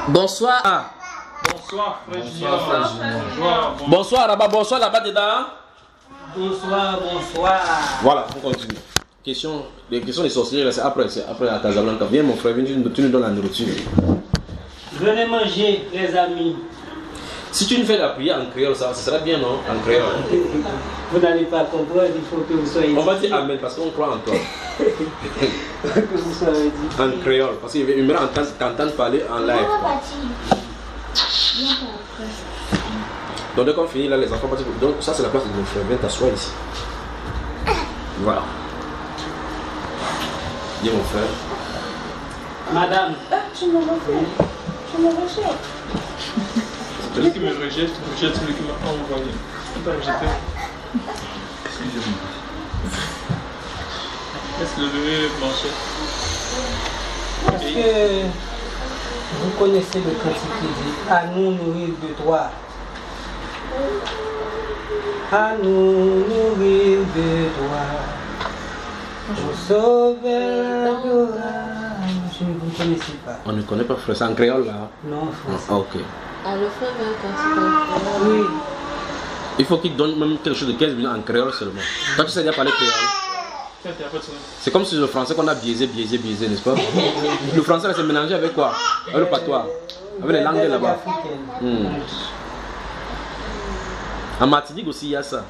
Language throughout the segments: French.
Bonsoir. Bonsoir, frère Junior. Bonsoir là-bas, bonsoir là-bas dedans. Bonsoir, bonsoir. Voilà, on continue. Les questions des sorciers, c'est après à Casablanca. Viens mon frère, viens, tu nous donnes la nourriture. Venez manger, les amis. Si tu nous fais la prière en créole, ça serait bien, non? En créole. Vous n'allez pas comprendre, il faut que vous soyez. On va dire Amen parce qu'on croit en toi. Que vous soyez dit. En créole, parce qu'il aimerait t'entendre parler en live. Donc dès qu'on finit là, les enfants partent. Donc ça c'est la place de mon frère. Viens t'asseoir ici. Voilà. Viens mon frère. Madame. Tu me refais. Tu me rejettes. C'est celui qui me rejette, je rejette celui qui m'a envoyé. Je peux pas rejeter. Excusez-moi. Laisse le bébé Blanchette. Est-ce que vous connaissez le cantique qui dit à nous nourrir de toi? À nous nourrir de toi. Au sauveur adorable. Je ne vous connaissez pas. On ne connaît pas frère, c'est en créole là. Non, français. Ah, ok. Ah, le frère veut quand Oui. Il faut qu'il donne même quelque chose de 15 minutes en créole seulement. Toi tu sais déjà parler créole. C'est comme si le français qu'on a biaisé, n'est-ce pas? Le français c'est mélangé avec quoi? Avec le patois. Avec les langues là-bas. En Martinique aussi il y a ça.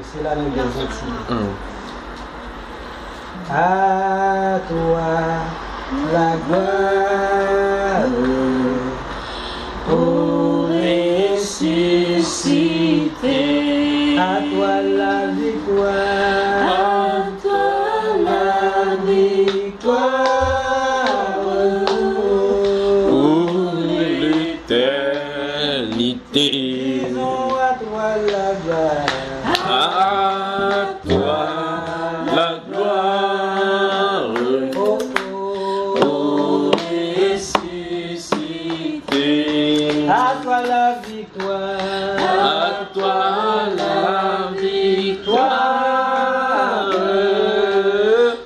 C'est la langue des Antilles. À toi la gloire, ô ressuscité. À toi la victoire, à toi la victoire, Pour l'éternité. disons à toi la gloire. À toi la gloire, ô ressuscité. À toi la victoire, À toi la victoire,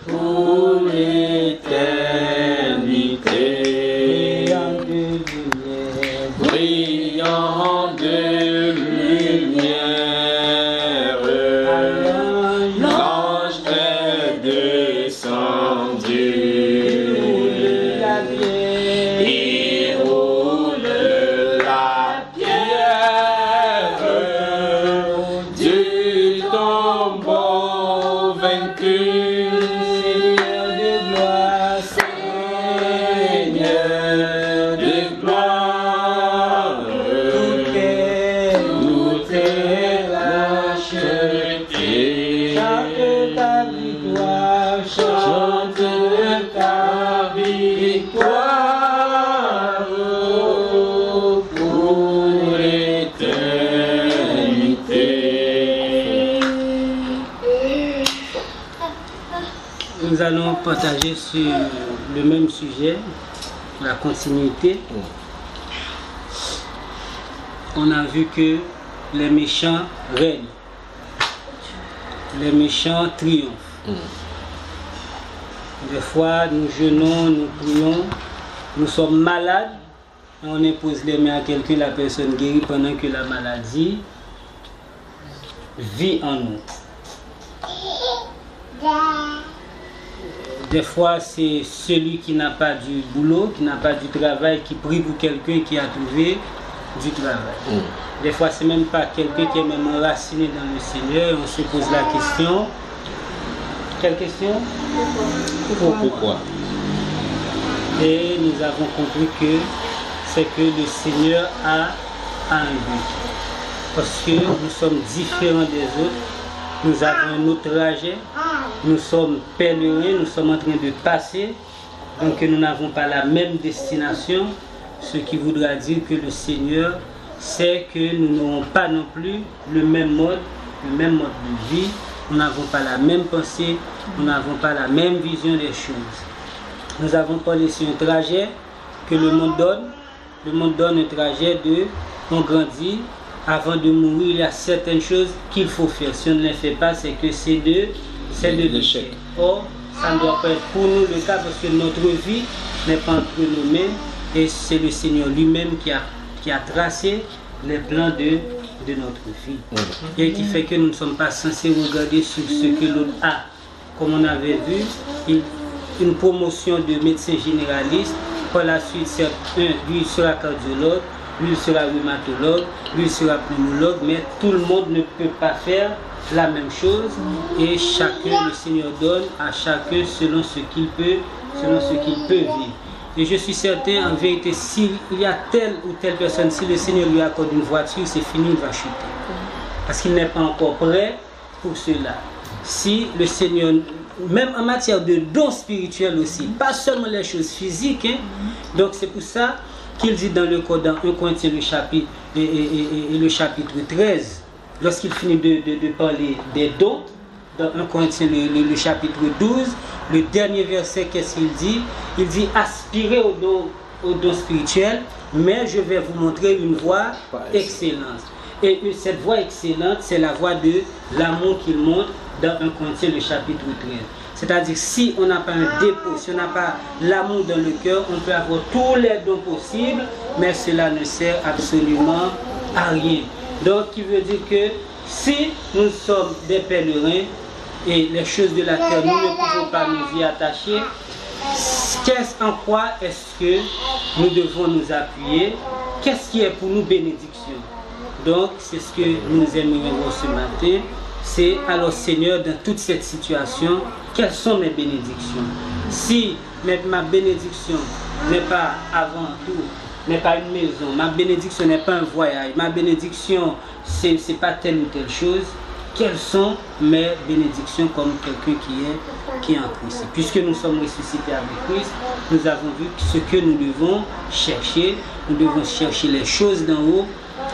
pour l'éternité. Brillant de lumière, l'ange est descendu. Il roule la pierre du tombeau vaincu. Seigneur de gloire, tout est racheté. chante ta victoire, Chante ta victoire pour l'éternité. Nous allons partager sur le même sujet, la continuité. On a vu que les méchants règnent, les méchants triomphent. Des fois, nous jeûnons, nous prions, nous sommes malades, et on impose les mains à quelqu'un, la personne guérit pendant que la maladie vit en nous. Des fois, c'est celui qui n'a pas du boulot, qui n'a pas du travail, qui prie pour quelqu'un qui a trouvé du travail. Des fois, c'est même pas quelqu'un qui est même enraciné dans le Seigneur. On se pose la question. Quelle question? Pourquoi? Et nous avons compris que c'est que le Seigneur a un but. Parce que nous sommes différents des autres. Nous avons un autre trajet. Nous sommes pèlerins, nous sommes en train de passer. Donc nous n'avons pas la même destination. Ce qui voudra dire que le Seigneur sait que nous n'aurons pas non plus le même mode de vie. Nous n'avons pas la même pensée, nous n'avons pas la même vision des choses. Nous avons parlé sur un trajet que le monde donne. Le monde donne un trajet de on grandit. Avant de mourir, il y a certaines choses qu'il faut faire. Si on ne les fait pas, c'est que c'est de l'échec. Or, ça ne doit pas être pour nous le cas parce que notre vie n'est pas entre nos mains. et c'est le Seigneur lui-même qui a tracé les plans de notre vie. Et qui fait que nous ne sommes pas censés regarder sur ce que l'autre a. Comme on avait vu, une promotion de médecin généraliste, par la suite, lui sera cardiologue, lui sera rhumatologue, lui sera pneumologue, mais tout le monde ne peut pas faire la même chose et chacun, le Seigneur donne à chacun selon ce qu'il peut vivre. Et je suis certain, en vérité, s'il y a telle ou telle personne, si le Seigneur lui accorde une voiture, c'est fini, il va chuter. Parce qu'il n'est pas encore prêt pour cela. Si le Seigneur, même en matière de dons spirituels aussi, pas seulement les choses physiques, hein, donc c'est pour ça qu'il dit dans le Coran, dans 1 Corinthiens le chapitre, et le chapitre 13, lorsqu'il finit de parler des dons, dans 1 Corinthiens le chapitre 12, le dernier verset, qu'est-ce qu'il dit? Il dit aspirez aux dons spirituels, mais je vais vous montrer une voie excellente. Et cette voie excellente, c'est la voie de l'amour qu'il montre dans 1 Corinthiens le chapitre 13. C'est-à-dire, si on n'a pas un dépôt, si on n'a pas l'amour dans le cœur, on peut avoir tous les dons possibles, mais cela ne sert absolument à rien. Donc, qui veut dire que si nous sommes des pèlerins et les choses de la terre, nous ne pouvons pas nous y attacher, en quoi est-ce que nous devons nous appuyer? Qu'est-ce qui est pour nous bénédiction? Donc, c'est ce que nous aimerions voir ce matin. C'est alors Seigneur, dans toute cette situation, quelles sont mes bénédictions? Si ma bénédiction n'est pas avant tout, n'est pas une maison, ma bénédiction n'est pas un voyage, ma bénédiction c'est pas telle ou telle chose, quelles sont mes bénédictions comme quelqu'un qui est en Christ? Puisque nous sommes ressuscités avec Christ, nous avons vu ce que nous devons chercher les choses d'en haut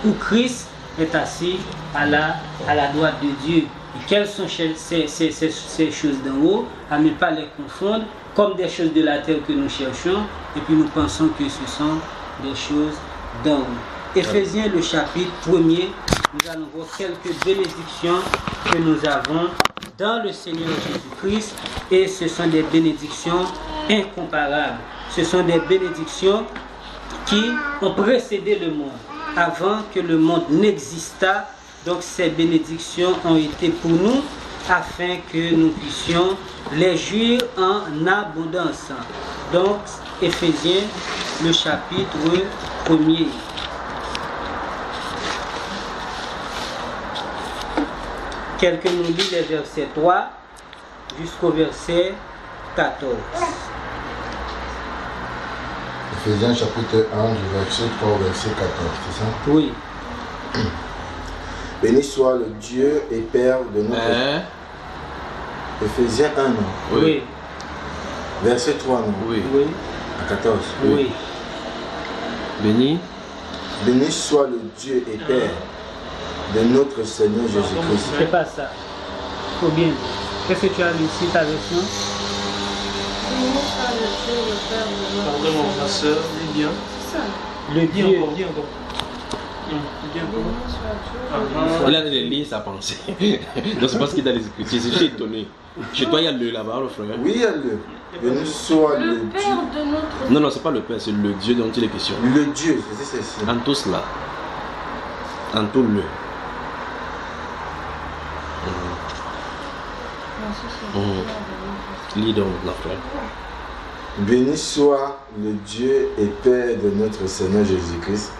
où Christ est assis à la droite de Dieu. Et quelles sont ces choses d'en haut, à ne pas les confondre comme des choses de la terre que nous cherchons et puis nous pensons que ce sont des choses d'en haut. Éphésiens le chapitre 1er, nous allons voir quelques bénédictions que nous avons dans le Seigneur Jésus-Christ et ce sont des bénédictions incomparables. Ce sont des bénédictions qui ont précédé le monde. Avant que le monde n'existât, donc ces bénédictions ont été pour nous afin que nous puissions les jouir en abondance. Donc, Éphésiens, le chapitre 1er. Quelqu'un nous lit les versets 3 jusqu'au verset 14. Éphésiens chapitre 1 du verset 3 au verset 14, c'est ça? Oui. Béni soit le Dieu et Père de notre... Éphésiens 1, non? Oui. Verset 3, non? Oui. Oui. À 14. Oui. Béni. Béni soit le Dieu et Père de notre Seigneur Jésus-Christ. C'est pas ça. Faut bien. Qu'est-ce que tu as lu ici, ta version? Pardon, ma soeur, dis bien. Le Dis Dieu. encore, dis encore. Dis encore. Il a lire sa pensée. Donc c'est parce qu'il a les écritures. Je suis étonné. Chez toi, il y a le là-bas, le frère. Oui, il y a le. Béni soit le Le Dieu. Père de notre... Non, c'est pas le Père, c'est le Dieu dont il est question. Le Dieu, c'est ça. En tout cela. En tout le. Lis donc, la frère. Béni soit le Dieu et Père de notre Seigneur Jésus-Christ,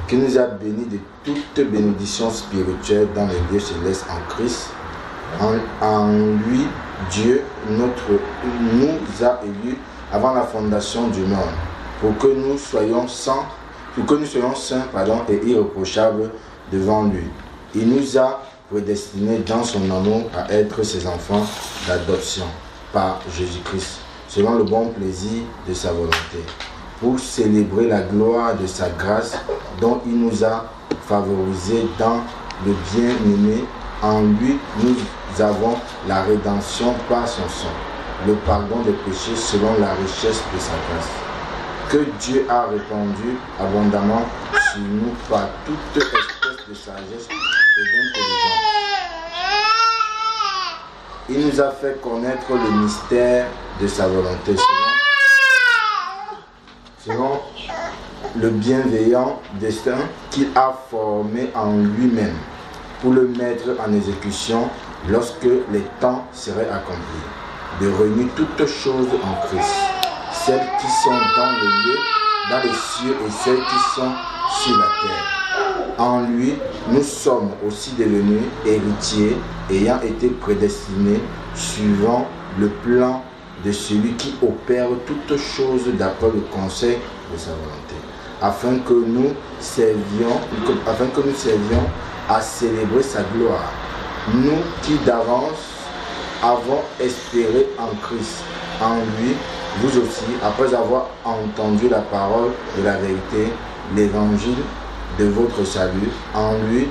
qui nous a bénis de toute bénédiction spirituelle dans les lieux célestes en Christ. En lui, Dieu nous a élus avant la fondation du monde, pour que nous soyons saints et irréprochables devant lui. Il nous a prédestinés dans son amour à être ses enfants d'adoption par Jésus-Christ, selon le bon plaisir de sa volonté, pour célébrer la gloire de sa grâce dont il nous a favorisés dans le bien-aimé. En lui, nous avons la rédemption par son sang, le pardon des péchés selon la richesse de sa grâce, que Dieu a répandu abondamment sur nous par toute espèce de sagesse et d'intelligence. Il nous a fait connaître le mystère de sa volonté selon le bienveillant destin qu'il a formé en lui-même pour le mettre en exécution lorsque les temps seraient accomplis, de réunir toutes choses en Christ, celles qui sont dans les cieux et celles qui sont sur la terre. En lui, nous sommes aussi devenus héritiers, ayant été prédestinés suivant le plan de celui qui opère toutes choses d'après le conseil de sa volonté, afin que nous servions à célébrer sa gloire. Nous qui d'avance avons espéré en Christ, en lui, vous aussi, après avoir entendu la parole de la vérité, l'évangile de votre salut, en lui,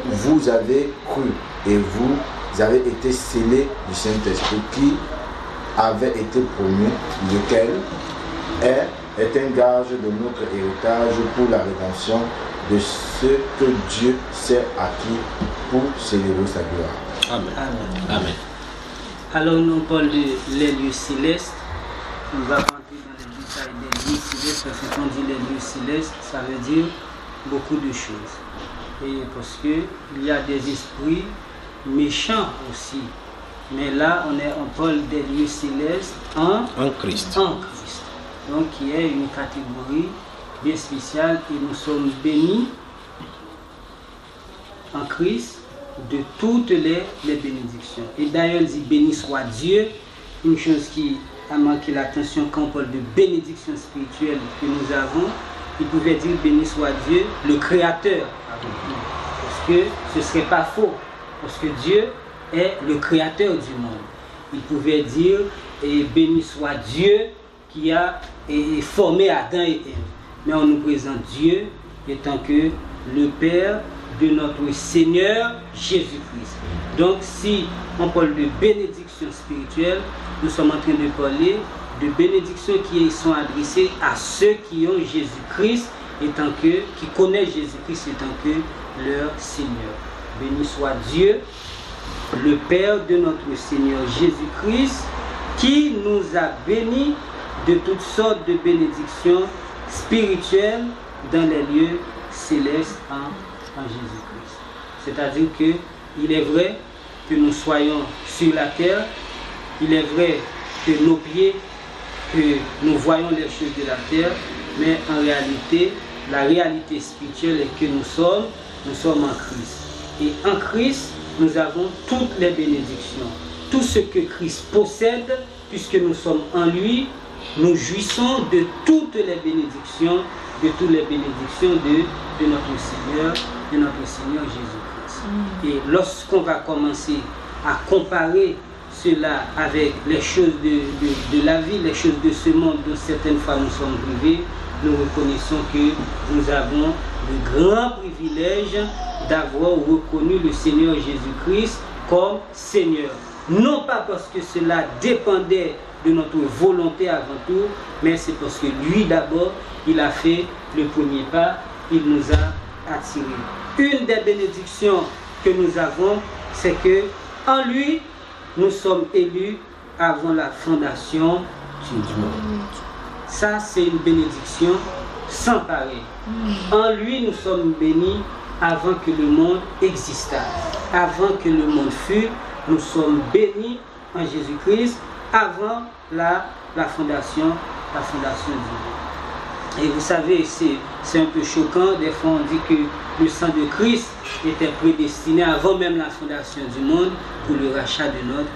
vous avez cru et vous avez été scellés du Saint-Esprit qui avait été promis, lequel est un gage de notre héritage pour la rédemption de ce que Dieu s'est acquis pour célébrer sa gloire. Amen. Amen. Amen. Alors nous parlons de les lieux célestes. On va rentrer dans les détails des lieux célestes, parce que quand on dit les lieux célestes, ça veut dire beaucoup de choses. Et parce qu'il y a des esprits méchants aussi. Mais là, on parle des lieux célestes en Christ. En Christ. Donc, qui est une catégorie bien spéciale et nous sommes bénis en Christ de toutes les bénédictions. Et d'ailleurs, il dit béni soit Dieu. Une chose qui a manqué l'attention quand on parle de bénédiction spirituelle que nous avons, il pouvait dire béni soit Dieu, le Créateur. Parce que ce ne serait pas faux. Parce que Dieu est le Créateur du monde. Il pouvait dire et béni soit Dieu qui a formé Adam et Ève. Mais on nous présente Dieu étant que le Père de notre Seigneur Jésus-Christ. Donc si on parle de bénédiction spirituelle, nous sommes en train de parler de bénédictions qui sont adressées à ceux qui ont Jésus-Christ qui connaissent Jésus-Christ étant que leur Seigneur. Béni soit Dieu, le Père de notre Seigneur Jésus-Christ, qui nous a bénis de toutes sortes de bénédictions spirituelles dans les lieux célestes en Jésus-Christ. C'est-à-dire qu'il est vrai que nous soyons sur la terre, il est vrai que nos pieds, que nous voyons les choses de la terre, mais en réalité, la réalité spirituelle est que nous sommes en Christ. Et en Christ, nous avons toutes les bénédictions. Tout ce que Christ possède, puisque nous sommes en lui, nous jouissons de toutes les bénédictions, de notre Seigneur Jésus-Christ. Et lorsqu'on va commencer à comparer cela avec les choses de la vie, les choses de ce monde dont certaines fois nous sommes privés, nous reconnaissons que nous avons le grand privilège d'avoir reconnu le Seigneur Jésus-Christ comme Seigneur. Non pas parce que cela dépendait de notre volonté avant tout, mais c'est parce que lui d'abord, il a fait le premier pas, il nous a attirés. Une des bénédictions que nous avons, c'est que en lui, nous sommes élus avant la fondation du monde. Ça, c'est une bénédiction sans pareil. En lui, nous sommes bénis avant que le monde existât. Avant que le monde fût, nous sommes bénis en Jésus-Christ avant la fondation du monde. Et vous savez, c'est un peu choquant. Des fois, on dit que le sang de Christ était prédestiné avant même la fondation du monde pour le rachat de notre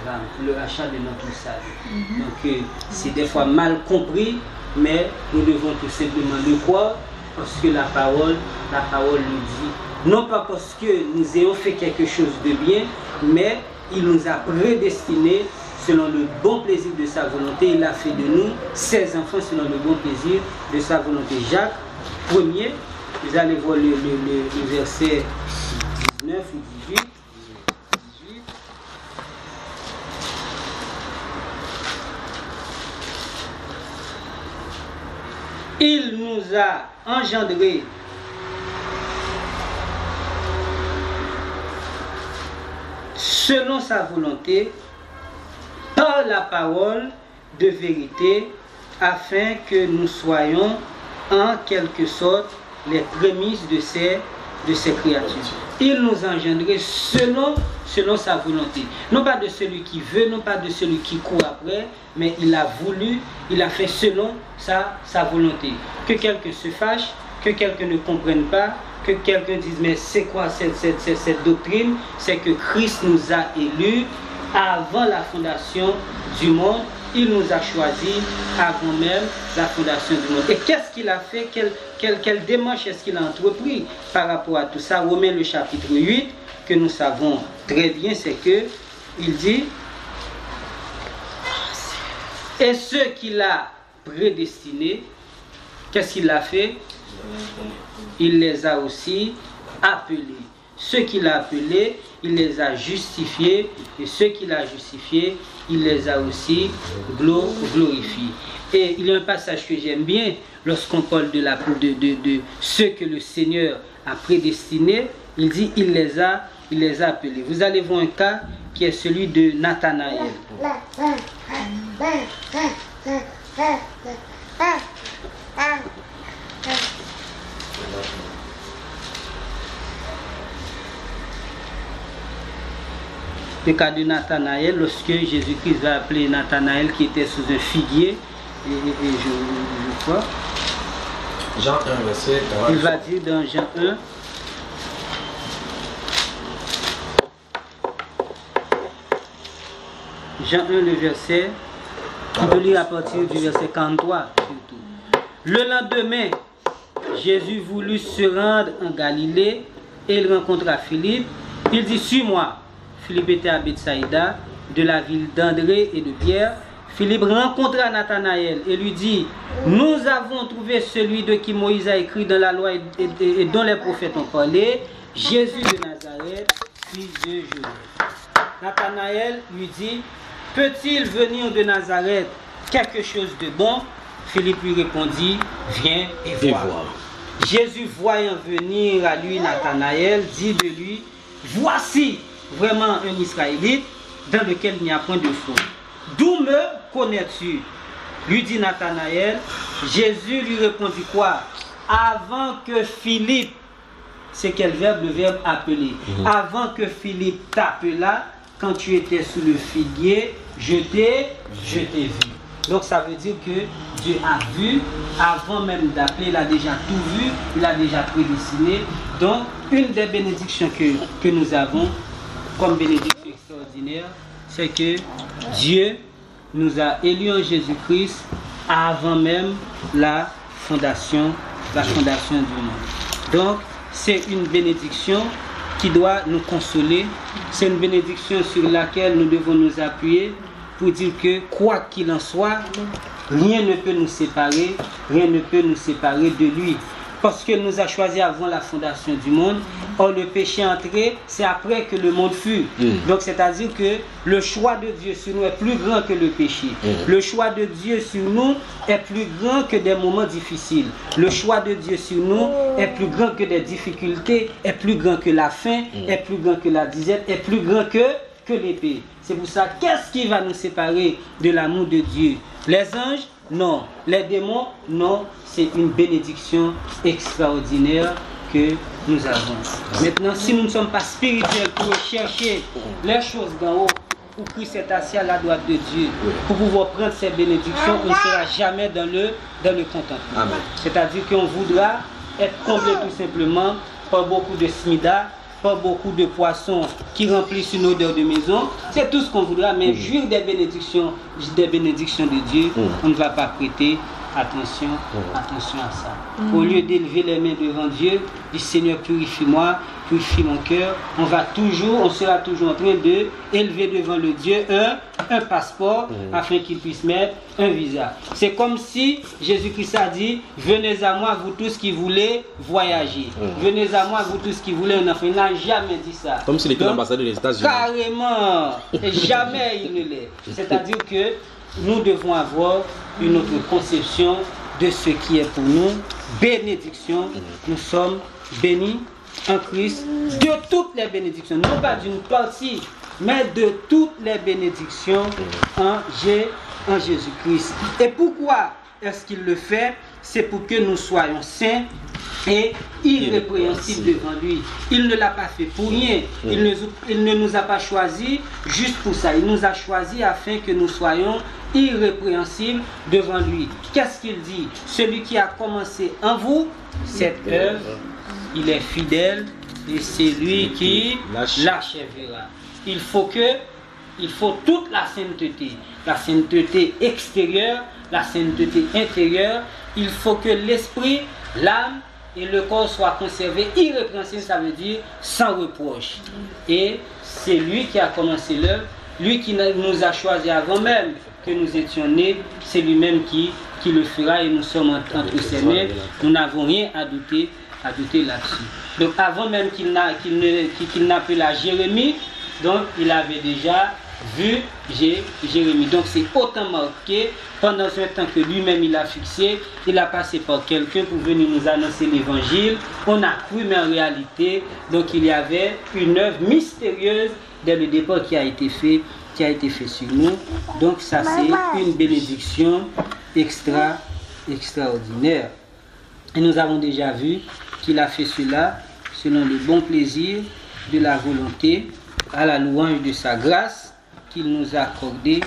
âme, pour le rachat de notre salut. Donc, c'est des fois mal compris, mais nous devons tout simplement le croire parce que la parole le dit. Non pas parce que nous ayons fait quelque chose de bien, mais il nous a prédestinés selon le bon plaisir de sa volonté. Il a fait de nous ses enfants selon le bon plaisir de sa volonté. Jacques 1er, vous allez voir le verset 19 ou 18. Il nous a engendrés selon sa volonté par la parole de vérité afin que nous soyons en quelque sorte les prémices de ces créatures. Il nous a engendrés selon sa volonté. Non pas de celui qui veut, non pas de celui qui court après, mais il a voulu, il a fait selon sa volonté. Que quelqu'un se fâche, que quelqu'un ne comprenne pas, que quelqu'un dise mais c'est quoi cette doctrine? C'est que Christ nous a élus avant la fondation du monde. Il nous a choisis avant même la fondation du monde. Et qu'est-ce qu'il a fait? Quelle démarche est-ce qu'il a entrepris par rapport à tout ça? Romains le chapitre 8, que nous savons très bien, c'est que il dit et ceux qu'il a prédestinés, qu'est-ce qu'il a fait? Il les a aussi appelés. Ceux qu'il a appelés, il les a justifiés, et ceux qu'il a justifiés, il les a aussi glorifiés. Et il y a un passage que j'aime bien lorsqu'on parle de ceux que le Seigneur a prédestinés. Il dit il les a appelés. Vous allez voir un cas qui est celui de Nathanaël. Le cas de Nathanaël, lorsque Jésus-Christ va appeler Nathanaël qui était sous un figuier, et je crois. Jean 1, verset 40. Il va dire dans Jean 1. Jean 1, le verset, on peut lire à partir du verset 43 surtout. Le lendemain, Jésus voulut se rendre en Galilée et il rencontra Philippe. Il dit, suis-moi. Philippe était à Bethsaïda, de la ville d'André et de Pierre. Philippe rencontra Nathanaël et lui dit, nous avons trouvé celui de qui Moïse a écrit dans la loi et dont les prophètes ont parlé, Jésus de Nazareth, fils de Joseph. Nathanaël lui dit, peut-il venir de Nazareth quelque chose de bon? Philippe lui répondit, viens et vois. Jésus, voyant venir à lui Nathanaël, dit de lui, voici vraiment un Israélite dans lequel il n'y a point de faux. D'où me connais-tu? Lui dit Nathanaël. Jésus lui répondit quoi? Avant que Philippe, c'est quel verbe? Le verbe appeler. Avant que Philippe t'appela, quand tu étais sous le figuier, je t'ai vu. Donc ça veut dire que Dieu a vu, avant même d'appeler, il a déjà tout vu, il a déjà prédestiné. Donc une des bénédictions que nous avons, comme bénédiction extraordinaire, c'est que Dieu nous a élus en Jésus-Christ avant même la fondation du monde. Donc c'est une bénédiction qui doit nous consoler, c'est une bénédiction sur laquelle nous devons nous appuyer pour dire que quoi qu'il en soit, rien ne peut nous séparer de lui. Parce qu'il nous a choisi avant la fondation du monde. Or le péché entré, c'est après que le monde fut. Donc c'est-à-dire que le choix de Dieu sur nous est plus grand que le péché. Le choix de Dieu sur nous est plus grand que des moments difficiles. Le choix de Dieu sur nous est plus grand que des difficultés, est plus grand que la faim, est plus grand que la disette, est plus grand que l'épée. C'est pour ça, qu'est-ce qui va nous séparer de l'amour de Dieu? Les anges? Non. Les démons? Non. C'est une bénédiction extraordinaire que nous avons. Maintenant, si nous ne sommes pas spirituels pour chercher les choses d'en haut, où Christ est assis à la droite de Dieu, pour pouvoir prendre ces bénédictions, on ne sera jamais dans le contentement. C'est-à-dire qu'on voudra être comblé tout simplement par beaucoup de smida, pas beaucoup de poissons qui remplissent une odeur de maison. C'est tout ce qu'on voudra, mais jouir des bénédictions de Dieu, on ne va pas prêter attention à ça. Au lieu d'élever les mains devant Dieu, du Seigneur, purifie-moi, purifie mon cœur, on sera toujours en train de élever devant le Dieu un passeport afin qu'il puisse mettre un visa. C'est comme si Jésus-Christ a dit, venez à moi vous tous qui voulez voyager. Venez à moi vous tous qui voulez un enfant. Il n'a jamais dit ça. Comme s'il était l'ambassadeur des États-Unis. Carrément. Et jamais il ne l'est. C'est-à-dire que nous devons avoir une autre conception de ce qui est pour nous bénédiction. Nous sommes bénis en Christ de toutes les bénédictions, non pas d'une partie, mais de toutes les bénédictions en Jésus-Christ. Et pourquoi est-ce qu'il le fait? C'est pour que nous soyons saints et irrépréhensibles devant lui. Il ne l'a pas fait pour rien. Il ne nous a pas choisis juste pour ça. Il nous a choisis afin que nous soyons irrépréhensibles devant lui. Qu'est-ce qu'il dit? Celui qui a commencé en vous cette œuvre, il est fidèle et c'est lui qui l'achèvera. Il faut toute la sainteté extérieure, la sainteté intérieure. Il faut que l'esprit, l'âme et le corps soient conservés irrépréhensibles, ça veut dire sans reproche. Et c'est lui qui a commencé l'œuvre, lui qui nous a choisis avant même que nous étions nés, c'est lui-même qui le fera et nous sommes entre ses mains. Nous n'avons rien à douter là-dessus. Donc avant même qu'il n'appelle à Jérémie, donc il avait déjà vu Jérémie. Donc c'est autant marqué pendant un temps que lui-même il a fixé, il a passé par quelqu'un pour venir nous annoncer l'évangile. On a cru, mais en réalité, donc il y avait une œuvre mystérieuse dès le départ qui a été fait sur nous. Donc ça c'est une bénédiction extraordinaire. Et nous avons déjà vu qu'il a fait cela selon le bon plaisir de la volonté, à la louange de sa grâce qu'il nous a accordée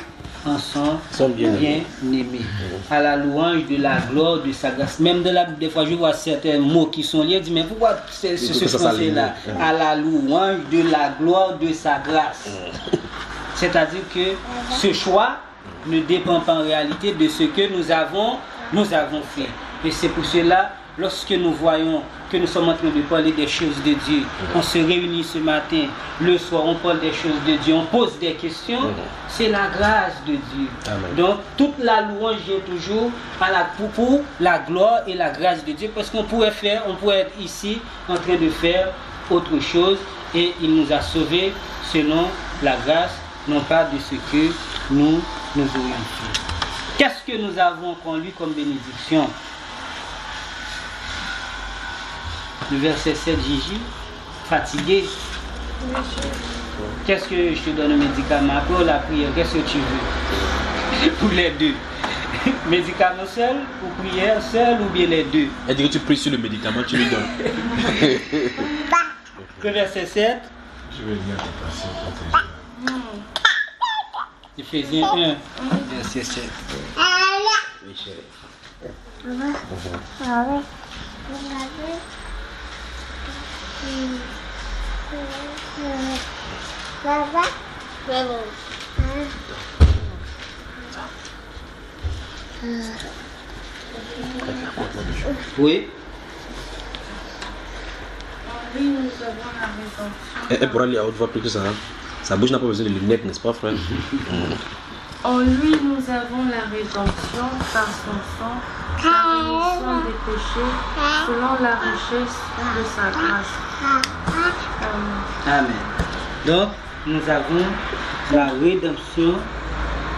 en son bien-aimé. À la louange de la gloire de sa grâce. Même des fois je vois certains mots qui sont liés, je dis mais pourquoi ce français-là? À la louange de la gloire de sa grâce. C'est-à-dire que ce choix ne dépend pas en réalité de ce que nous avons fait. Et c'est pour cela, lorsque nous voyons que nous sommes en train de parler des choses de Dieu, on se réunit ce matin, le soir, on parle des choses de Dieu, on pose des questions, c'est la grâce de Dieu. Amen. Donc, toute la louange est toujours pour la gloire et la grâce de Dieu, parce qu'on pourrait être ici en train de faire autre chose, et il nous a sauvés selon la grâce, non pas de ce que nous aurions fait. Qu'est-ce que nous avons en lui comme bénédiction? Le verset 7, Gigi, fatigué. Qu'est-ce que je te donne un médicament pour la prière? Qu'est-ce que tu veux? Pour les deux. Médicament seul ou prière seul ou bien les deux? Elle dit que tu pries sur le médicament, tu lui donnes. Le verset 7. Je vais bien te passer. Éphésiens 1, verset 7. Oui. Oui, nous avons la rédemption. Elle pourra lire à haute voix plus que ça. Sa bouche n'a pas besoin de lunettes, n'est-ce pas, frère? En lui, nous avons la rédemption par son sang, la rémission des péchés, selon la richesse de sa grâce. Amen. Donc, nous avons la rédemption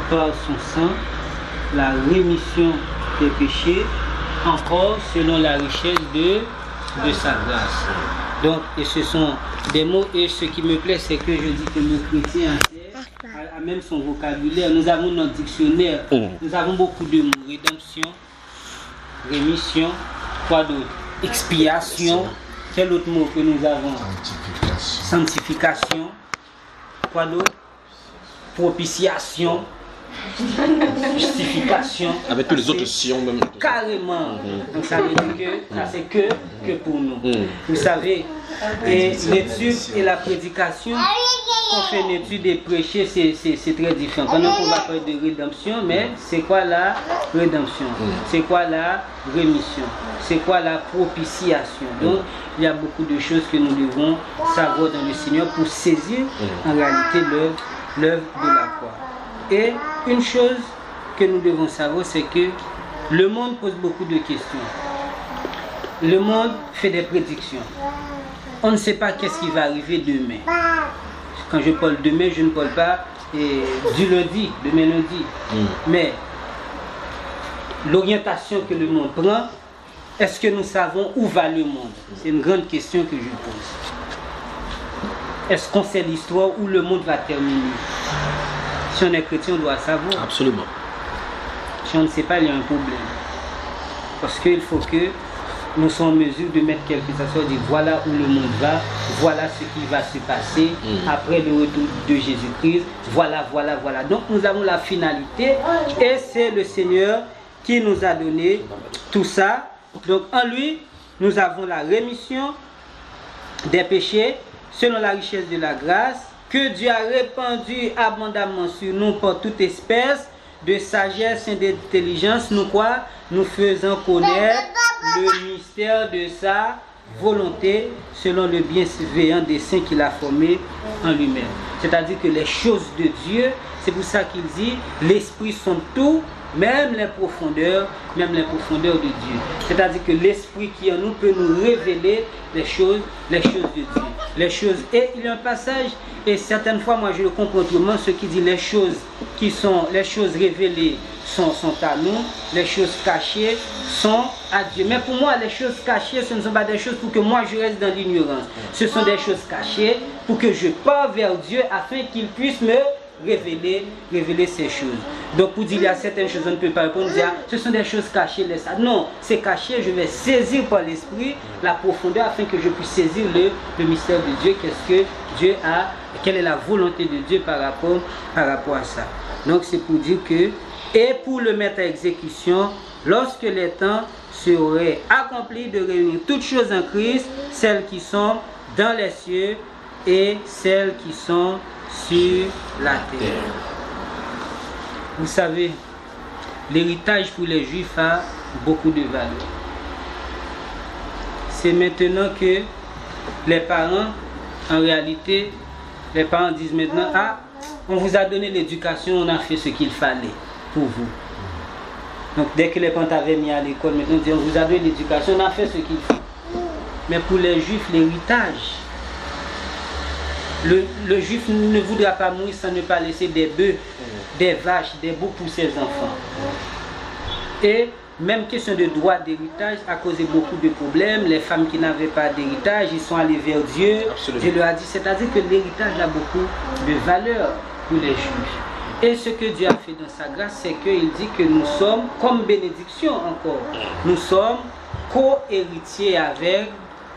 par son sang, la rémission des péchés, encore selon la richesse de sa grâce. Donc, et ce sont des mots, et ce qui me plaît, c'est que je dis que le chrétien a même son vocabulaire. Nous avons notre dictionnaire, nous avons beaucoup de mots. Rédemption, rémission, quoi d'autre? Expiation. Quel autre mot que nous avons? Sanctification. Quoi d'autre? Propitiation. Justification. Avec tous les autres sions même. Carrément. Donc ça veut dire que ça c'est que pour nous. Vous savez, et l'étude et la prédication, on fait une étude et prêcher, c'est très différent. Pendant qu'on va parler de rédemption, mais c'est quoi la rédemption? C'est quoi la rémission? C'est quoi la propitiation? Donc il y a beaucoup de choses que nous devons savoir dans le Seigneur pour saisir en réalité l'œuvre de la croix. Et une chose que nous devons savoir, c'est que le monde pose beaucoup de questions. Le monde fait des prédictions. On ne sait pas qu'est-ce qui va arriver demain. Quand je parle demain, je ne parle pas du lundi, demain lundi. Mais l'orientation que le monde prend, est-ce que nous savons où va le monde? C'est une grande question que je pose. Est-ce qu'on sait l'histoire où le monde va terminer? Si on est chrétien, on doit savoir. Absolument. Si on ne sait pas, il y a un problème. Parce qu'il faut que nous sommes en mesure de mettre quelque chose, dire voilà où le monde va, voilà ce qui va se passer après le retour de Jésus-Christ, voilà. Donc nous avons la finalité et c'est le Seigneur qui nous a donné tout ça. Donc en lui, nous avons la rémission des péchés selon la richesse de la grâce que Dieu a répandu abondamment sur nous par toute espèce de sagesse et d'intelligence, nous faisons connaître le mystère de sa volonté selon le bienveillant dessein qu'il a formé en lui-même. C'est-à-dire que les choses de Dieu, c'est pour ça qu'il dit l'esprit sont tout, même les profondeurs de Dieu. C'est-à-dire que l'esprit qui en nous peut nous révéler les choses de Dieu. Et il y a un passage, et certaines fois moi je le comprends autrement, ce qui dit les choses révélées sont à nous, les choses cachées sont à Dieu. Mais pour moi, les choses cachées, ce ne sont pas des choses pour que moi je reste dans l'ignorance. Ce sont des choses cachées pour que je parte vers Dieu afin qu'il puisse me révéler ces choses. Donc pour dire il y a certaines choses on ne peut pas répondre, dire ce sont des choses cachées, laisse ça. Non, c'est caché, je vais saisir par l'esprit la profondeur afin que je puisse saisir le mystère de Dieu, qu'est-ce que Dieu a, quelle est la volonté de Dieu par rapport à ça. Donc c'est pour dire que, et pour le mettre à exécution, lorsque les temps seraient accomplis de réunir toutes choses en Christ, celles qui sont dans les cieux et celles qui sont sur la terre. Vous savez, l'héritage pour les Juifs a beaucoup de valeur. C'est maintenant que les parents, en réalité, les parents disent maintenant, ah, on vous a donné l'éducation, on a fait ce qu'il fallait pour vous. Donc dès que les parents avaient mis à l'école, maintenant on vous a donné l'éducation, on a fait ce qu'il faut. Mais pour les Juifs, l'héritage, le Juif ne voudra pas mourir sans ne pas laisser des bœufs, des vaches, des boucs pour ses enfants. Et même question de droit d'héritage a causé beaucoup de problèmes. Les femmes qui n'avaient pas d'héritage, ils sont allés vers Dieu. Absolument. Dieu leur a dit, c'est-à-dire que l'héritage a beaucoup de valeur pour les Juifs. Et ce que Dieu a fait dans sa grâce, c'est qu'il dit que nous sommes, comme bénédiction encore, nous sommes co-héritiers avec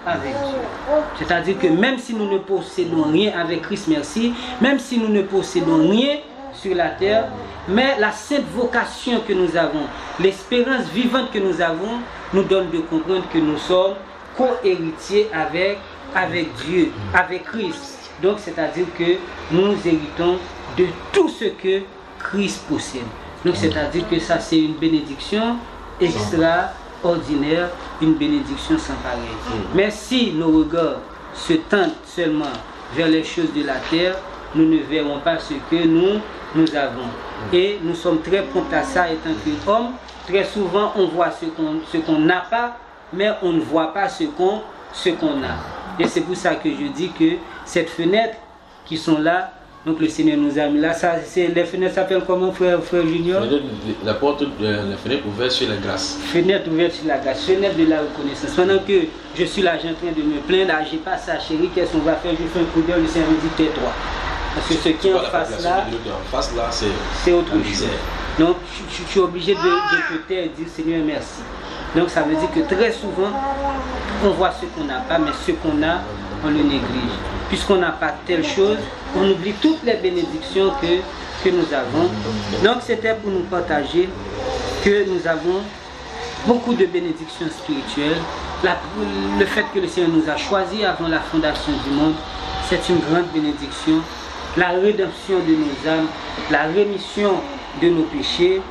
Dieu. C'est-à-dire que même si nous ne possédons rien avec Christ, merci, même si nous ne possédons rien sur la terre, mais la sainte vocation que nous avons, l'espérance vivante que nous avons, nous donne de comprendre que nous sommes co-héritiers avec Dieu, avec Christ. Donc c'est-à-dire que nous héritons de tout ce que Christ possède. Donc c'est-à-dire que ça c'est une bénédiction extraordinaire, une bénédiction sans pareil. Mais si nos regards se tendent seulement vers les choses de la terre, nous ne verrons pas ce que nous avons. Et nous sommes très prompts à ça étant qu'hommes. Très souvent on voit ce qu'on n'a pas, mais on ne voit pas ce qu'on a. Et c'est pour ça que je dis que cette fenêtre qui sont là, donc le Seigneur nous a mis là, ça, les fenêtres s'appellent comment, frère Junior? La porte, la fenêtre ouverte sur la grâce. Fenêtre ouverte sur la grâce, fenêtre de la reconnaissance. Pendant que je suis là, j'ai en train de me plaindre, là, j'ai pas ça, chérie, qu'est-ce qu'on va faire? Je fais un coup d'œil, le Seigneur me dit tais-toi. Parce que ce qui est en face là, c'est autre chose. Donc je suis obligé de te taire et dire Seigneur merci. Donc ça veut dire que très souvent, on voit ce qu'on n'a pas, mais ce qu'on a, on le néglige. Puisqu'on n'a pas telle chose, on oublie toutes les bénédictions que nous avons. Donc c'était pour nous partager que nous avons beaucoup de bénédictions spirituelles. Le fait que le Seigneur nous a choisis avant la fondation du monde, c'est une grande bénédiction. La rédemption de nos âmes, la rémission de nos péchés.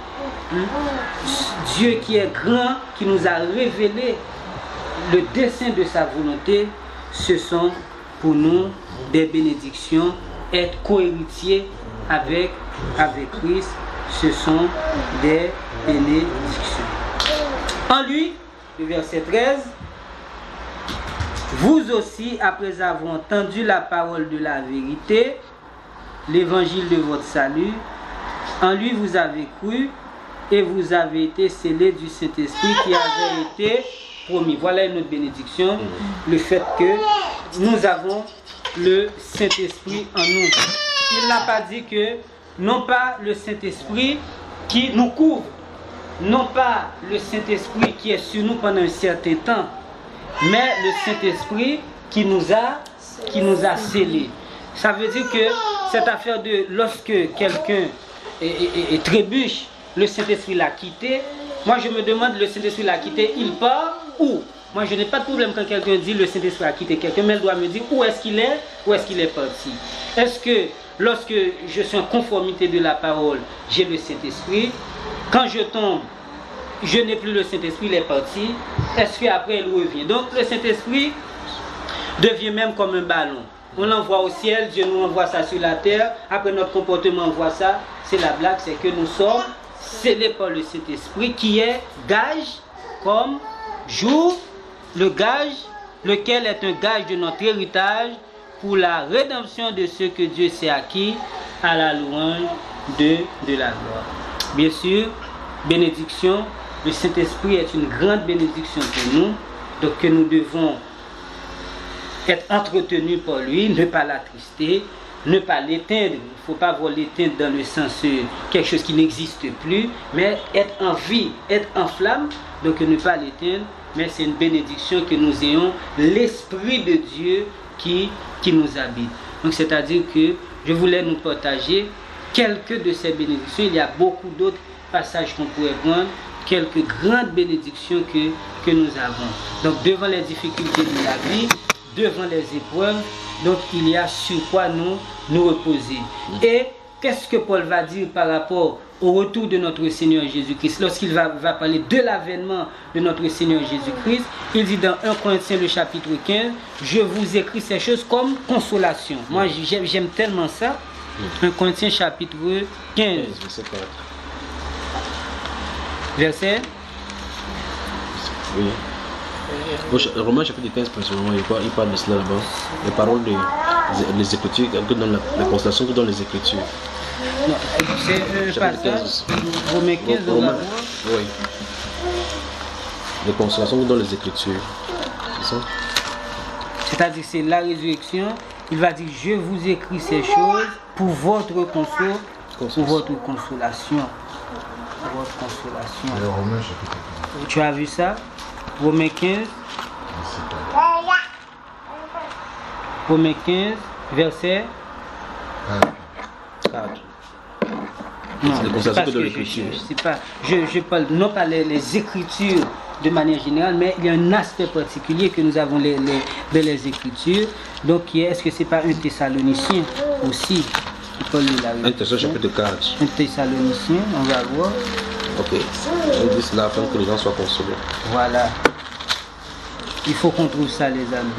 Dieu qui est grand, qui nous a révélé le dessein de sa volonté, ce sont pour nous des bénédictions. Être co-héritier avec Christ, ce sont des bénédictions. En lui, le verset 13, vous aussi, après avoir entendu la parole de la vérité, l'évangile de votre salut, en lui vous avez cru et vous avez été scellés du Saint-Esprit qui avait été promis. Voilà une autre bénédiction, le fait que nous avons le Saint-Esprit en nous. Il n'a pas dit que, non pas le Saint-Esprit qui nous couvre, non pas le Saint-Esprit qui est sur nous pendant un certain temps, mais le Saint-Esprit qui nous a scellés. Ça veut dire que cette affaire de lorsque quelqu'un trébuche, le Saint-Esprit l'a quitté. Moi je me demande, le Saint-Esprit l'a quitté, il part où? Moi je n'ai pas de problème quand quelqu'un dit le Saint-Esprit a quitté quelqu'un, mais il doit me dire où est-ce qu'il est parti. Est-ce que lorsque je suis en conformité de la parole, j'ai le Saint-Esprit? Quand je tombe, je n'ai plus le Saint-Esprit, il est parti. Est-ce qu'après il revient? Donc le Saint-Esprit devient même comme un ballon. On l'envoie au ciel, Dieu nous envoie ça sur la terre. Après notre comportement envoie ça. C'est la blague, c'est que nous sommes scellés par le Saint-Esprit qui est gage comme jour, le gage, lequel est un gage de notre héritage pour la rédemption de ceux que Dieu s'est acquis à la louange de la gloire. Bien sûr, bénédiction, le Saint-Esprit est une grande bénédiction pour nous, donc que nous devons être entretenus par lui, ne pas l'attrister, ne pas l'éteindre. Il ne faut pas voir l'éteindre dans le sens quelque chose qui n'existe plus, mais être en vie, être en flamme, donc ne pas l'éteindre, mais c'est une bénédiction que nous ayons l'Esprit de Dieu qui nous habite. Donc c'est-à-dire que je voulais nous partager quelques de ces bénédictions. Il y a beaucoup d'autres passages qu'on pourrait prendre, quelques grandes bénédictions que nous avons. Donc devant les difficultés de la vie, devant les épreuves, donc il y a sur quoi nous reposer. Et qu'est-ce que Paul va dire par rapport au retour de notre Seigneur Jésus-Christ? Lorsqu'il va parler de l'avènement de notre Seigneur Jésus-Christ, il dit dans 1 Corinthiens le chapitre 15, je vous écris ces choses comme consolation. Moi j'aime tellement ça. 1 Corinthiens chapitre 15. Verset. Oui. Romains chapitre 15, principalement, il parle de cela là-bas. Les paroles des Écritures, que dans la constellation que dans les Écritures. Non, c'est un passage, Romains 15, on va voir. Oui. Les consolations que dans les Écritures. C'est ça? C'est-à-dire c'est la résurrection. Il va dire, je vous écris ces choses pour votre consolation. Pour votre consolation. Pour votre consolation. Romains chapitre 15. Tu as vu ça? Romains 15. Romains 15, verset 4. Non, c'est pas ce que je parle non pas les Écritures de manière générale, mais il y a un aspect particulier que nous avons dans les Écritures. Donc, est-ce que c'est pas un Thessalonicien aussi qui parle de la résurrection? Un Thessaloniciens chapitre 4. Un Thessalonicien, on va voir. Ok. On dit cela afin que les gens soient consolés. Voilà. Il faut qu'on trouve ça, les amis.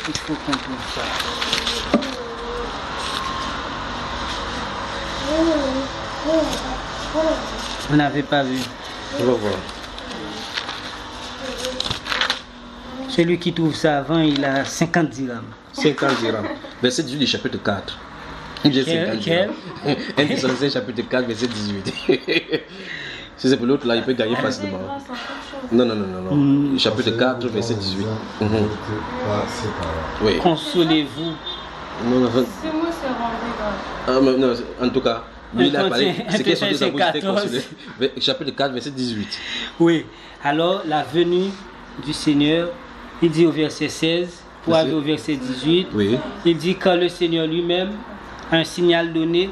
Il faut qu'on trouve ça. Vous n'avez pas vu? On va voir. Celui qui trouve ça avant, il a 50 dirhams. 50 dirhams. Verset 18 du chapitre 4. Quel? 1 Thessaloniciens chapitre 4, verset 18. Si c'est pour l'autre là, il peut gagner facilement. Non. Chapitre 4, verset 18. Oui. Consolez-vous. Non. C'est moi, c'est rendu là. Non, en tout cas, lui il a parlé. C'est qu'il sont des abouts, c'était consolé. Chapitre 4, verset 18. Oui. Alors, la venue du Seigneur, il dit au verset 16, pour aller au verset 18, oui. Il dit quand le Seigneur lui-même, un signal donné,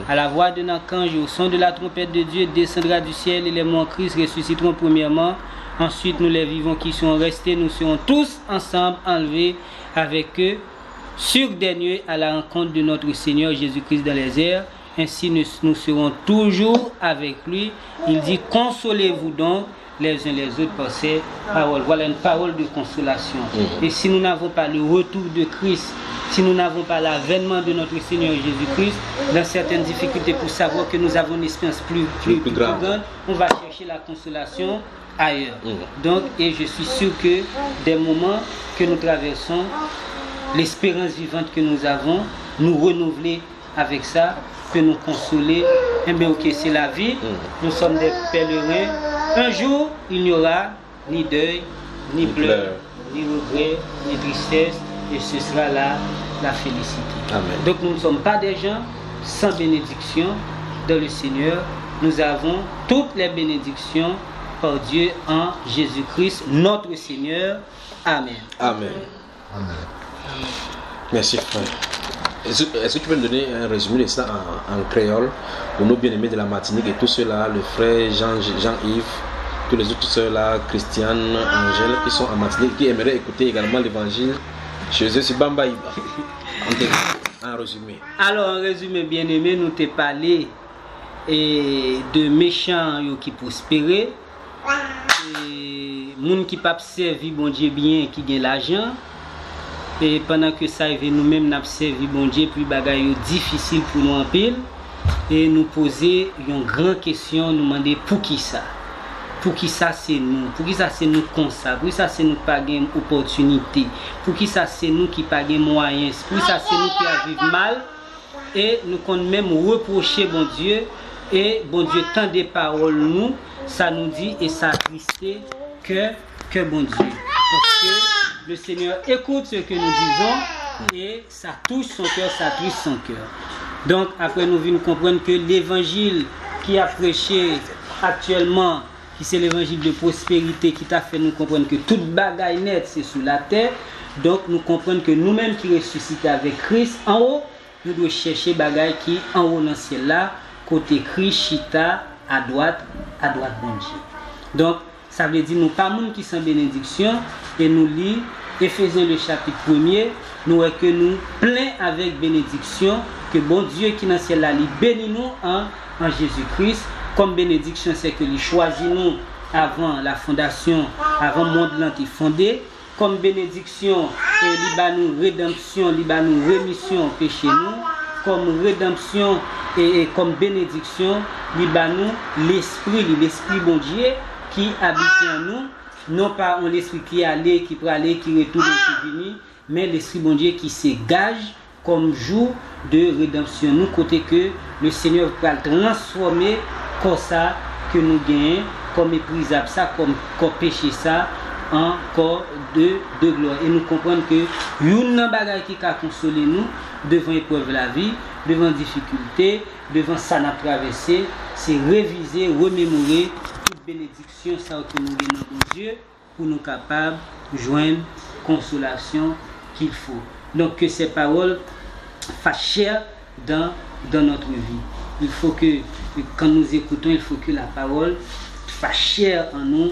à la voix d'un archange et au son de la trompette de Dieu, descendra du ciel et les morts en Christ ressusciteront premièrement. Ensuite, nous les vivants qui sont restés, nous serons tous ensemble enlevés avec eux sur des nuées à la rencontre de notre Seigneur Jésus-Christ dans les airs. Ainsi, nous serons toujours avec lui. Il dit, consolez-vous donc les uns les autres par ces paroles. Voilà une parole de consolation. Et si nous n'avons pas le retour de Christ, si nous n'avons pas l'avènement de notre Seigneur Jésus-Christ, dans certaines difficultés pour savoir que nous avons une espérance plus grande, on va chercher la consolation ailleurs. Donc, et je suis sûr que des moments que nous traversons, l'espérance vivante que nous avons, nous renouveler avec ça, peut nous consoler. Eh bien, ok, c'est la vie, nous sommes des pèlerins. Un jour, il n'y aura ni deuil, ni pleurs, ni regret, ni tristesse, et ce sera la félicité. Amen. Donc nous ne sommes pas des gens sans bénédiction dans le Seigneur, nous avons toutes les bénédictions par Dieu en Jésus-Christ, notre Seigneur. Amen. Amen. Amen. Merci frère. Est-ce que tu peux me donner un résumé de ça en créole pour nos bien-aimés de la Martinique et tous ceux-là, le frère Jean-Yves, tous les autres sœurs-là, Christiane, Angèle, qui sont en Martinique, qui aimeraient écouter également l'évangile chez eux, c'est Bamba Iba. En résumé. Alors, en résumé, bien-aimé, nous t'ai parlé de méchants qui prospéraient, gens qui pas servi bon Dieu bien, qui gagnent l'argent. Et pendant que ça arrive, nous-mêmes nous servi bon Dieu, puis bagaille difficile pour nous en pile. Et nous poser une grande question, nous demander pour qui ça? Pour qui ça c'est nous? Pour qui ça c'est nous comme ça? Pour qui ça c'est nous pas gain opportunité? Pour qui ça c'est nous qui pas gain moyens? Pour qui ça c'est nous qui a vécu mal? Et nous comptons même reprocher bon Dieu. Et bon Dieu tant des paroles nous, ça nous dit et ça attristé que bon Dieu. Parce que le Seigneur écoute ce que nous disons et ça touche son cœur, ça attriste son cœur. Donc après nous venons comprendre que l'évangile qui a prêché actuellement, qui c'est l'évangile de prospérité qui t'a fait nous comprendre que toute bagaille nette c'est sous la terre. Donc nous comprenons que nous-mêmes qui ressuscitons avec Christ en haut, nous devons chercher bagaille qui en haut dans le ciel là, côté Christ, Chita, à droite bon Dieu. Donc ça veut dire nous pas monde qui sont bénédiction et nous lit Éphésiens le chapitre 1er, nous voyons que nous plein avec bénédiction, que bon Dieu qui dans le ciel là, il bénit nous en Jésus-Christ. Comme bénédiction, c'est que il choisit nous avant la fondation, avant le monde qui est fondé. Comme bénédiction, il nous rédemption, il nous rémission péché nous. Comme rédemption et comme bénédiction, il nous l'esprit bon Dieu qui habite en nous. Non pas l'esprit qui est allé, qui peut aller, qui retourne, qui vient, mais l'esprit bon Dieu qui se gage comme jour de rédemption. Nous, côté que le Seigneur va transformer comme ça que nous gagnons, comme méprisable ça, comme péché ça, en corps de gloire. Et nous comprenons que une bagage qui a consolé nous devant épreuve de la vie, devant difficulté, devant ça n'a traversé, c'est réviser, remémorer toute bénédiction ça que nous gagnons dans Dieu pour nous capables de joindre consolation qu'il faut. Donc que ces paroles fassent chair dans notre vie. Il faut que quand nous écoutons, il faut que la parole fasse chair en nous,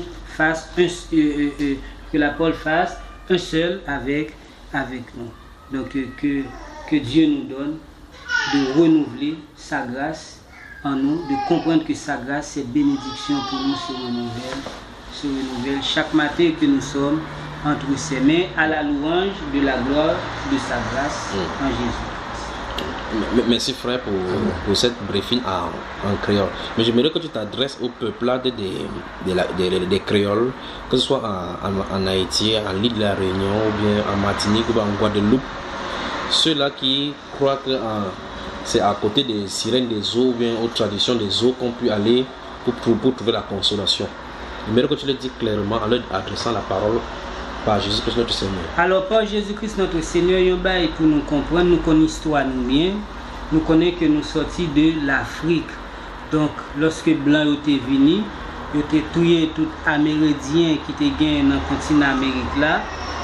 que la parole fasse un seul avec nous. Donc que Dieu nous donne de renouveler sa grâce en nous, de comprendre que sa grâce c'est bénédiction pour nous se renouvelle chaque matin que nous sommes entre ses mains à la louange de la gloire de sa grâce en Jésus. Merci frère pour cette briefing en créole. Mais j'aimerais que tu t'adresses au peuple là des créoles, que ce soit en Haïti, en l'île de la Réunion, ou bien en Martinique, ou bien en Guadeloupe. Ceux-là qui croient que c'est à côté des sirènes des eaux, ou bien aux traditions des eaux qu'on peut aller pour trouver la consolation. J'aimerais que tu le dises clairement en leur adressant la parole par Jésus-Christ notre Seigneur. Alors par Jésus-Christ notre Seigneur, et pour nous comprendre, nous connaissons l'histoire nous bien, nous connaissons que nous sortis de l'Afrique. Donc lorsque Blanc était venu, il était tué tout Amérindien qui était gagné dans le continent Amérique là,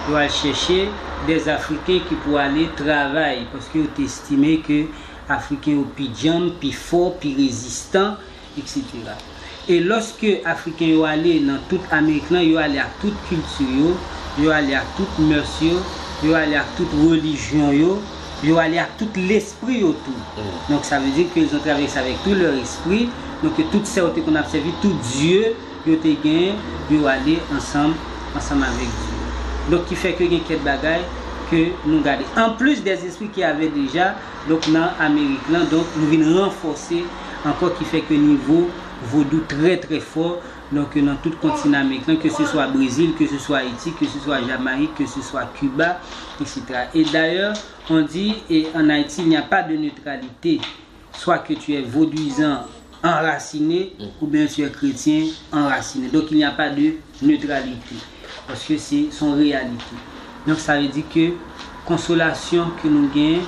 il va chercher des Africains qui pourraient aller travailler parce qu'ils ont estimé que les Africains sont plus jambes, plus forts, plus résistants, etc. Et lorsque les Africains sont allés dans toute Amérique, ils sont allés à toute culture, ils sont allés à toute mœurs, ils sont allés à toute religion, ils sont allés à tout l'esprit autour. Donc ça veut dire qu'ils ont traversé avec tout leur esprit. Donc tout ça qu'on a observé, tout Dieu, ils ont gagné, ils sont allés ensemble avec Dieu. Donc qui fait que il y a quelques bagailles que nous gardons. En plus des esprits qu'il y avait déjà, donc dans l'Amérique, donc nous venons renforcer encore qui fait que le niveau vaudou très très fort donc dans tout le continent américain, que ce soit Brésil, que ce soit Haïti, que ce soit Jamaïque, que ce soit Cuba, etc. Et d'ailleurs, on dit en Haïti, il n'y a pas de neutralité, soit que tu es vaudouisant enraciné ou bien tu es chrétien enraciné. Donc il n'y a pas de neutralité parce que c'est son réalité. Donc ça veut dire que consolation que nous gagnons,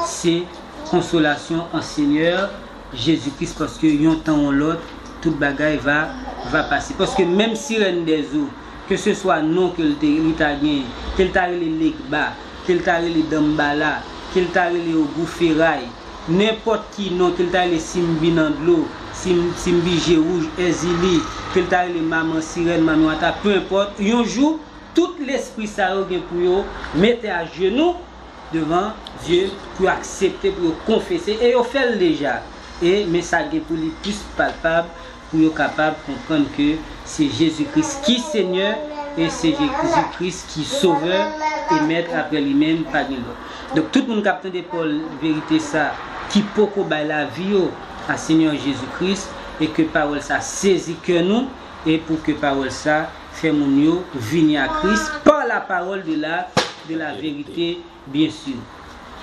c'est consolation en Seigneur Jésus-Christ parce que un temps ou l'autre, toute bagaille va passer. Parce que même sirène des eaux, que ce soit non que l'Italien, qu'il t'a les Legba, qu'il t'a les Dambala, qu'il t'a les Ogouferraille, n'importe qui non, qu'il t'a les Simbi Nandlo, Simbi Gérouge, Ezili, qu'il t'a les Maman Sirène, Manouata, peu importe, un jour, tout l'esprit ça pour eux, mettez à genoux devant Dieu pour accepter, pour confesser, et ils fait déjà. Et mais ça est pour les plus palpable, pour être capable de comprendre que c'est Jésus-Christ qui est Seigneur et c'est Jésus-Christ qui est Sauveur et Maître après lui-même, pas de l'autre. Donc tout le monde capte pour la vérité ça, qui peut la vie à Seigneur Jésus-Christ et que parole ça saisit que nous et pour que parole ça fait mon yo venir à Christ par la parole de la vérité bien sûr.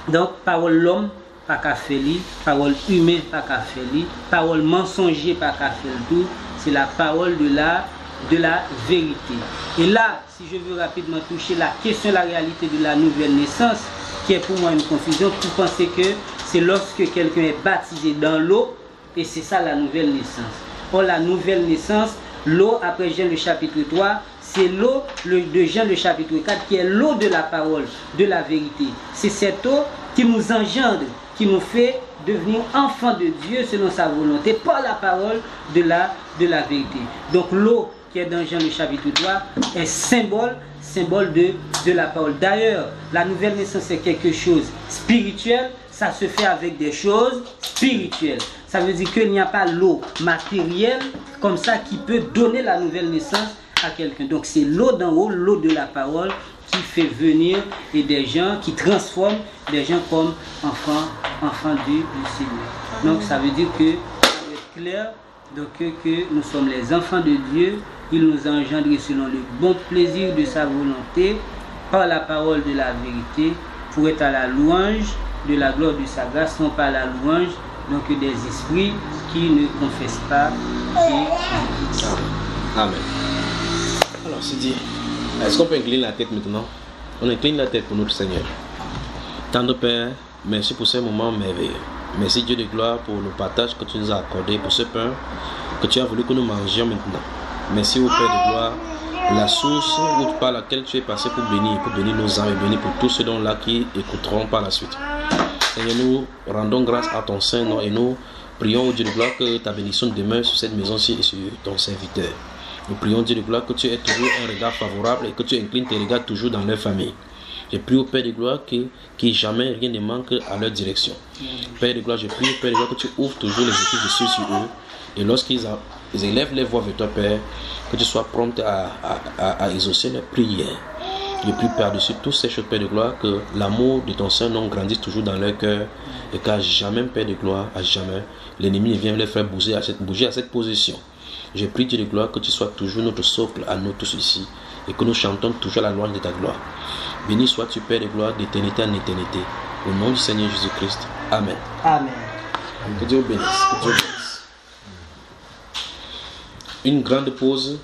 Donc parole l'homme pas qu'à faire li, parole humaine pas qu'à faire li, parole mensonger pas qu'à faire tout, c'est la parole de la vérité. Et là, si je veux rapidement toucher la question de la réalité de la nouvelle naissance, qui est pour moi une confusion, pour penser que c'est lorsque quelqu'un est baptisé dans l'eau, et c'est ça la nouvelle naissance. Or la nouvelle naissance, l'eau, après Jean le chapitre 3, c'est l'eau de Jean le chapitre 4, qui est l'eau de la parole, de la vérité. C'est cette eau qui nous engendre, qui nous fait devenir enfants de Dieu selon sa volonté, par la parole de la vérité. Donc l'eau qui est dans Jean le chapitre 3 est symbole de la parole. D'ailleurs, la nouvelle naissance c'est quelque chose spirituel, ça se fait avec des choses spirituelles. Ça veut dire qu'il n'y a pas l'eau matérielle comme ça qui peut donner la nouvelle naissance à quelqu'un. Donc c'est l'eau d'en haut, l'eau de la parole qui fait venir et des gens qui transforment des gens comme enfants du Seigneur. Donc ça veut dire que c'est clair donc, que nous sommes les enfants de Dieu. Il nous a engendrés selon le bon plaisir de sa volonté par la parole de la vérité pour être à la louange de la gloire de sa grâce, non pas la louange donc des esprits qui ne confessent pas Jésus-Christ. Amen. Alors c'est dit. Est-ce qu'on peut incliner la tête maintenant? On incline la tête pour notre Seigneur. Tendre Père, merci pour ces moments merveilleux. Merci Dieu de gloire pour le partage que tu nous as accordé, pour ce pain que tu as voulu que nous mangions maintenant. Merci au Père de gloire, la source par laquelle tu es passé pour bénir nos âmes et bénir pour tous ceux dont-là qui écouteront par la suite. Seigneur, nous rendons grâce à ton Saint-Nom et nous prions au Dieu de gloire que ta bénédiction demeure sur cette maison-ci et sur ton serviteur. Nous prions Dieu de gloire que tu aies toujours un regard favorable et que tu inclines tes regards toujours dans leur famille. Je prie au Père de gloire que jamais rien ne manque à leur direction. Père de gloire, je prie au Père de gloire que tu ouvres toujours les écrits de ceux sur eux. Et lorsqu'ils élèvent les voix vers toi, Père, que tu sois prompt à exaucer leurs prières. Je prie par-dessus toutes ces choses, Père de gloire, que l'amour de ton Saint-Nom grandisse toujours dans leur cœur et qu'à jamais, Père de gloire, à jamais, l'ennemi ne vienne les faire bouger à cette position. Je prie Dieu de gloire que tu sois toujours notre socle à nous tous ici et que nous chantons toujours la louange de ta gloire. Béni sois-tu Père de gloire d'éternité en éternité. Au nom du Seigneur Jésus-Christ. Amen. Amen. Que Dieu bénisse. Que Dieu bénisse. Une grande pause